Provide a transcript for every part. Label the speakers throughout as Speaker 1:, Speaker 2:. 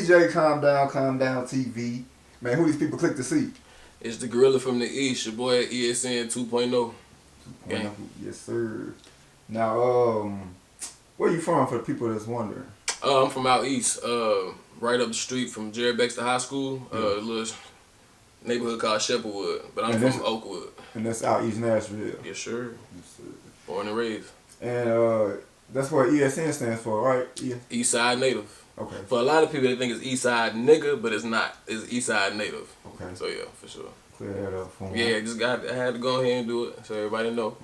Speaker 1: DJ Calm Down TV. Man, who these people click to see?
Speaker 2: It's the gorilla from the East, your boy ESN 2.0. Gang.
Speaker 1: Yes, sir. Now, where you from for the people that's wondering?
Speaker 2: I'm from out east, right up the street from Jerry Baxter High School, a little neighborhood called Shepawood, but I'm from Oakwood.
Speaker 1: And that's out East Nashville.
Speaker 2: Yes, sir.
Speaker 1: Yes, sir.
Speaker 2: Born and raised.
Speaker 1: And that's what ESN stands for, right?
Speaker 2: East Side Native.
Speaker 1: Okay.
Speaker 2: For a lot of people, they think it's East Side Nigga, but it's not. It's East Side Native.
Speaker 1: Okay.
Speaker 2: So yeah, for sure.
Speaker 1: Clear that up for me.
Speaker 2: Yeah, I had to go ahead and do it so everybody know.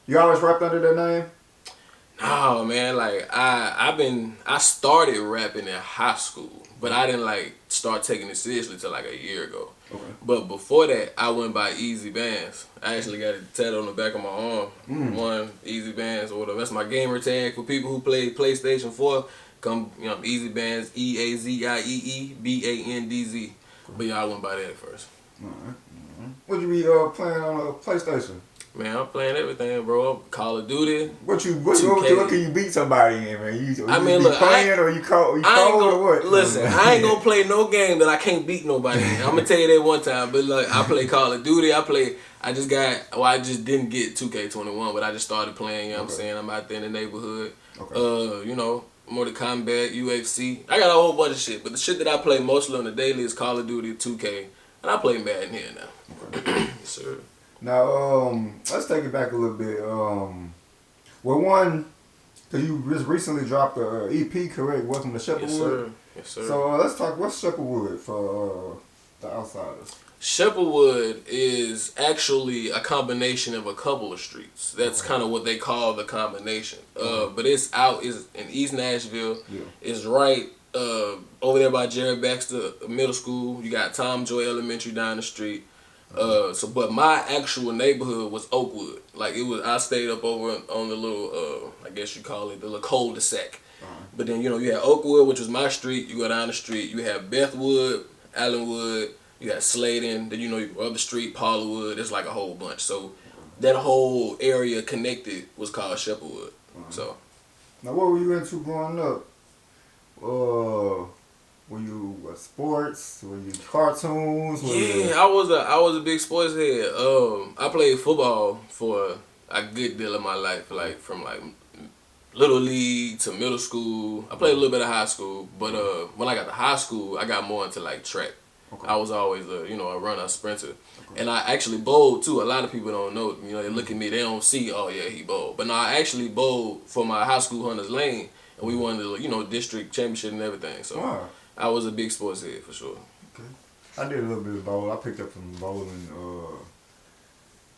Speaker 1: You always rapped under that name?
Speaker 2: No, man. Like I started rapping in high school, but I didn't like start taking it seriously till like a year ago.
Speaker 1: Okay.
Speaker 2: But before that, I went by Easybands. I actually got it tattooed on the back of my arm. One Easybands or whatever. That's my gamer tag for people who play PlayStation 4. Come, Easybands, EAZIEEBANDZ. But I went by that at first.
Speaker 1: Alright. What you be playing on a PlayStation?
Speaker 2: Man, I'm playing everything, bro. Call of Duty.
Speaker 1: What can you beat somebody in, man? You
Speaker 2: look,
Speaker 1: playing or you cold or what?
Speaker 2: Listen, I ain't gonna play no game that I can't beat nobody in. I'm gonna tell you that one time. But like, I play Call of Duty. I just didn't get 2K21, but I just started playing. You know what I'm saying? I'm out there in the neighborhood.
Speaker 1: Okay.
Speaker 2: Mortal Kombat, UFC. I got a whole bunch of shit, but the shit that I play mostly on the daily is Call of Duty, 2K, and I play Madden here now.
Speaker 1: Okay.
Speaker 2: Yes, sir.
Speaker 1: Now, let's take it back a little bit. Because you just recently dropped the EP, correct? Welcome to Shepawood.
Speaker 2: Yes, sir. Yes, sir.
Speaker 1: So let's talk. What's Shepawood for the outsiders?
Speaker 2: Shepawood is actually a combination of a couple of streets. That's kind of what they call the combination. But it's in East Nashville.
Speaker 1: Yeah.
Speaker 2: It's right over there by Jerry Baxter Middle School. You got Tom Joy Elementary down the street. But my actual neighborhood was Oakwood. Like I stayed up over on the little, I guess you call it the little cul-de-sac. But then you had Oakwood, which was my street. You go down the street, you have Bethwood, Allenwood. You got Sladen, then your other street, Paulawood. It's like a whole bunch. So that whole area connected was called Shepawood. So
Speaker 1: now, what were you into growing up? Were you sports? Were you cartoons?
Speaker 2: I was a big sports head. I played football for a good deal of my life, like from like little league to middle school. I played a little bit of high school, but when I got to high school, I got more into like track. Okay. I was always a runner, a sprinter. Okay. And I actually bowled too. A lot of people don't know. They look at me, they don't see, oh yeah, he bowled. But no, I actually bowled for my high school Hunters Lane, and we won the district championship and everything. So wow. I was a big sports head for sure.
Speaker 1: Okay. I did a little bit of bowling. I picked up some bowling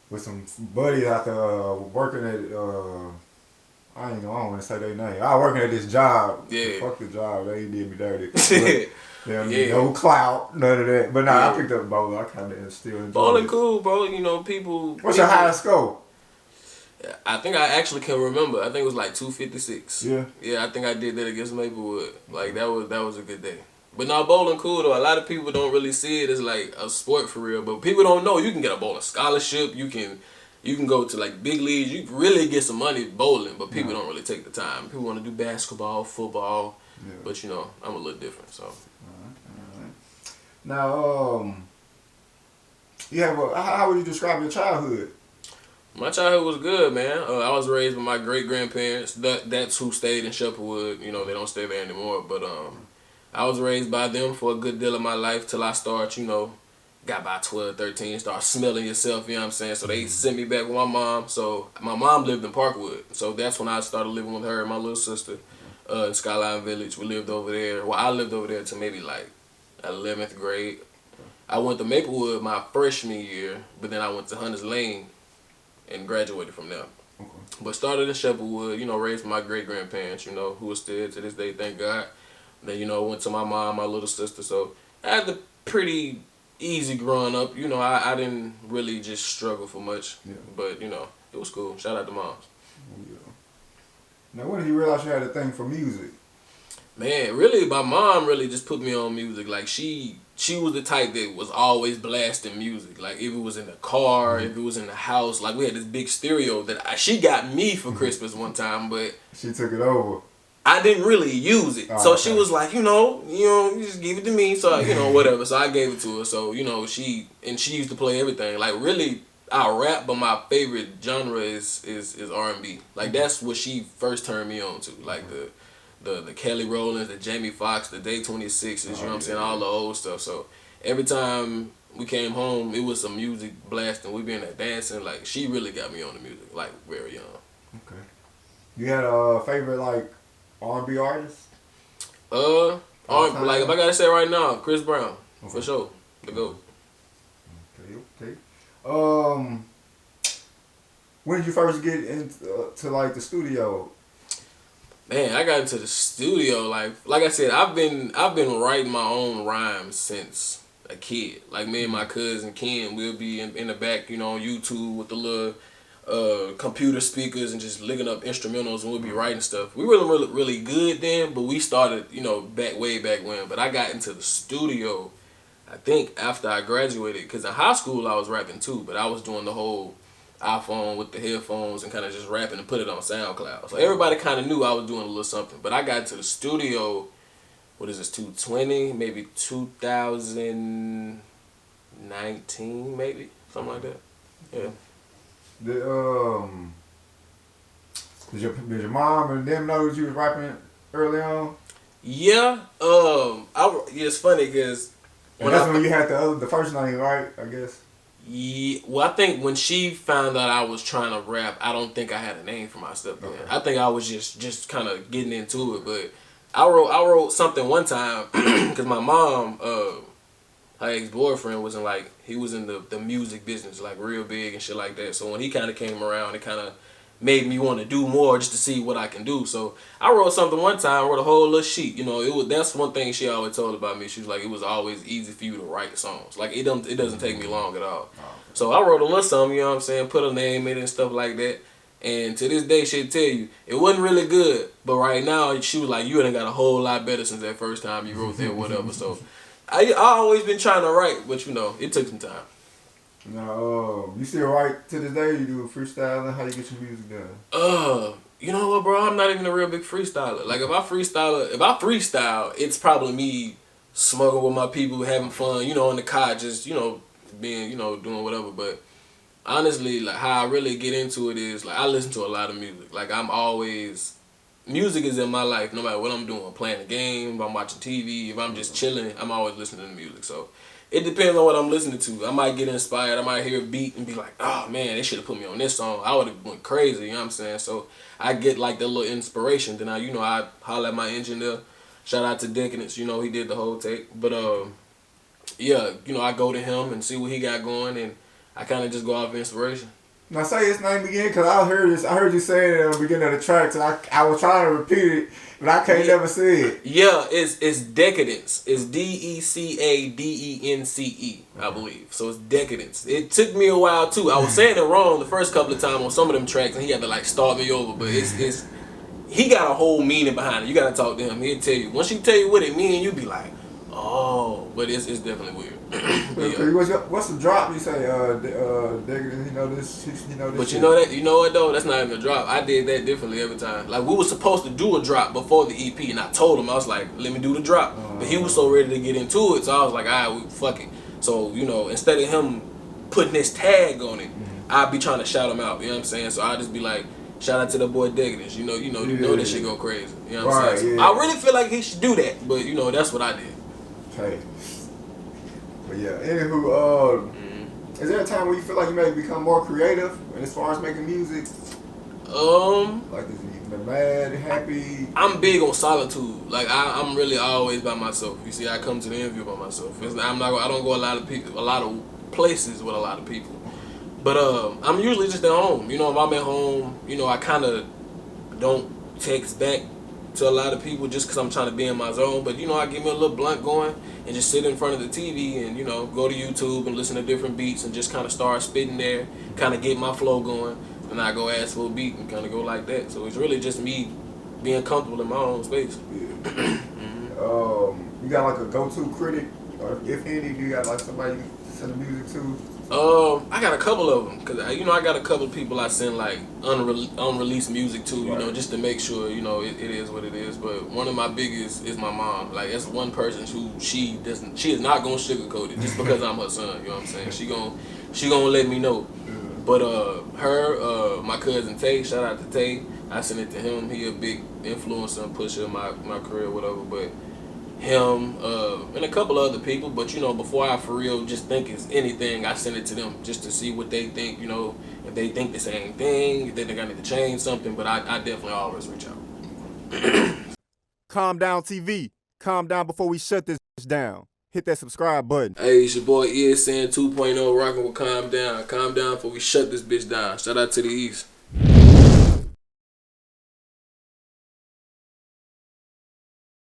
Speaker 1: with some buddies out there working at I don't want to say their name. I was working at this job.
Speaker 2: Yeah.
Speaker 1: Fuck the job. They did me dirty. No clout, none of that. But nah, I picked up bowling. I kind of still enjoy
Speaker 2: bowling. Cool, bro. People.
Speaker 1: What's your highest score?
Speaker 2: I think I actually can remember. I think it was like 256.
Speaker 1: Yeah.
Speaker 2: Yeah, I think I did that against Maplewood. Like that was a good day. But now bowling cool though. A lot of people don't really see it as like a sport for real. But people don't know you can get a bowling scholarship. You can go to like big leagues. You can really get some money bowling. But people don't really take the time. People want to do basketball, football. Yeah. But I'm a little different. So.
Speaker 1: Now, how would you describe your childhood?
Speaker 2: My childhood was good, man. I was raised by my great-grandparents. That's who stayed in Shepawood. They don't stay there anymore. But I was raised by them for a good deal of my life till I start, got by 12, 13, start smelling yourself, you know what I'm saying? So they sent me back with my mom. So my mom lived in Parkwood. So that's when I started living with her and my little sister in Skyline Village. We lived over there. Well, I lived over there till maybe like 11th grade. I went to Maplewood my freshman year, but then I went to Hunters Lane and graduated from there. Okay. But started in Shepawood, raised by my great-grandparents, who are still to this day, thank God. Then, went to my mom, my little sister. So I had a pretty easy growing up. I didn't really just struggle for much. Yeah. But, it was cool. Shout out to moms.
Speaker 1: Yeah. Now, when did you realize you had a thing for music?
Speaker 2: Man, really, my mom really just put me on music. Like, she was the type that was always blasting music. Like, if it was in the car, if it was in the house. Like, we had this big stereo that she got me for Christmas one time, but...
Speaker 1: She took it over.
Speaker 2: I didn't really use it. So she was like, you just give it to me. So, whatever. So I gave it to her. So, she used to play everything. Like, really, I rap, but my favorite genre is R&B. Like, that's what she first turned me on to. Like, the Kelly Rowlands, the Jamie Foxx, the Day 26s, you know what I'm saying? All the old stuff. So, every time we came home, it was some music blasting. We been there dancing. Like, she really got me on the music, like, very young.
Speaker 1: Okay. You had a favorite, like, R&B artist?
Speaker 2: Like if I gotta say right now, Chris Brown, for sure, the GOAT.
Speaker 1: Okay. When did you first get into to like the studio?
Speaker 2: Man, I got into the studio like I said, I've been writing my own rhymes since a kid. Like me and my cousin Ken, we'll be in the back, on YouTube with the little computer speakers and just looking up instrumentals, and we'll be writing stuff. We weren't really good then, but we started, way back when. But I got into the studio, I think, after I graduated, because in high school I was rapping too, but I was doing the whole iPhone with the headphones and kind of just rapping and put it on SoundCloud. So everybody kind of knew I was doing a little something. But I got into the studio, what is this, 2020, maybe 2019, maybe, something like that. Yeah.
Speaker 1: Did your mom and them know that you was rapping early on?
Speaker 2: Yeah. It's funny because
Speaker 1: when you had the first name, right? I guess.
Speaker 2: Yeah. Well, I think when she found out I was trying to rap, I don't think I had a name for myself then. Okay. I think I was just kind of getting into it. But I wrote something one time because my mom, her ex-boyfriend was he was in the music business, like real big and shit like that. So when he kind of came around, it kind of made me want to do more just to see what I can do. So I wrote something one time, wrote a whole little sheet. That's one thing she always told about me. She was like, it was always easy for you to write songs. Like it doesn't take me long at all. So I wrote a little something, put a name in it and stuff like that. And to this day, she'll tell you, it wasn't really good. But right now, she was like, you done got a whole lot better since that first time you wrote that, whatever. So I always been trying to write, but it took some time.
Speaker 1: Now, you still write to this day? You do freestyling? How you get your music done?
Speaker 2: You know what, bro? I'm not even a real big freestyler. Like if I freestyle, it's probably me smoking with my people, having fun, in the car, just being, doing whatever. But honestly, like how I really get into it is like I listen to a lot of music. Like music is in my life, no matter what I'm doing. Playing a game, if I'm watching TV, if I'm just chilling, I'm always listening to music. So it depends on what I'm listening to. I might get inspired. I might hear a beat and be like, oh man, they should have put me on this song. I would have went crazy, you know what I'm saying? So I get like the little inspiration. Then I holler at my engineer. Shout out to Decadence, he did the whole take. But yeah, I go to him and see what he got going, and I kind of just go off of inspiration.
Speaker 1: Now say his name again, cause I heard you saying it at the beginning of the track, so I was trying to repeat it, but I can't never say it.
Speaker 2: Yeah, it's Decadence. It's DECADENCE, I believe. So it's Decadence. It took me a while too. I was saying it wrong the first couple of times on some of them tracks, and he had to start me over. But it's he got a whole meaning behind it. You gotta talk to him. He'll tell you. Once he tell you what it means, you be like, oh. But it's definitely weird.
Speaker 1: Yeah. What's the drop? You say, Decadence, he know this.
Speaker 2: But you know what though? That's not even a drop. I did that differently every time. Like we were supposed to do a drop before the EP, and I told him, I was like, let me do the drop. But he was so ready to get into it, so I was like, alright, fuck it. So instead of him putting his tag on it, I'd be trying to shout him out. You know what I'm saying? So I just be like, shout out to the boy Decadence. You know this shit go crazy. You know what I'm saying? So I really feel like he should do that, but that's what I did.
Speaker 1: Hey. But yeah, anywho, is there a time where you feel like you may become more creative as far as making music? Like is you mad, happy?
Speaker 2: I'm big on solitude. Like I'm really always by myself. You see, I come to the interview by myself. I don't go a lot of places with a lot of people. But I'm usually just at home. If I'm at home, I kind of don't text back to a lot of people just because I'm trying to be in my zone. But I give me a little blunt going and just sit in front of the TV and go to YouTube and listen to different beats and just kind of start spitting there, kind of get my flow going, and I go ask for a beat and kind of go like that. So it's really just me being comfortable in my own space.
Speaker 1: Yeah. You got like a go-to critic, or if any, do you got like somebody you send the music to
Speaker 2: I got a couple of them because I got a couple of people I send like unreleased music to, just to make sure it is what it is. But one of my biggest is my mom. Like that's one person who she is not gonna sugarcoat it just because I'm her son. You know what I'm saying? She gonna let me know. But my cousin Tay, shout out to Tay. I sent it to him. He a big influencer and pusher in my career, whatever. But him, and a couple other people, but before I for real just think it's anything, I send it to them just to see what they think, if they think the same thing, if they think I need to change something, but I definitely always reach out.
Speaker 3: Calm down TV. Calm down before we shut this down. Hit that subscribe button.
Speaker 2: Hey, it's your boy ESN 2.0 rocking with Calm Down. Calm down before we shut this bitch down. Shout out to the East.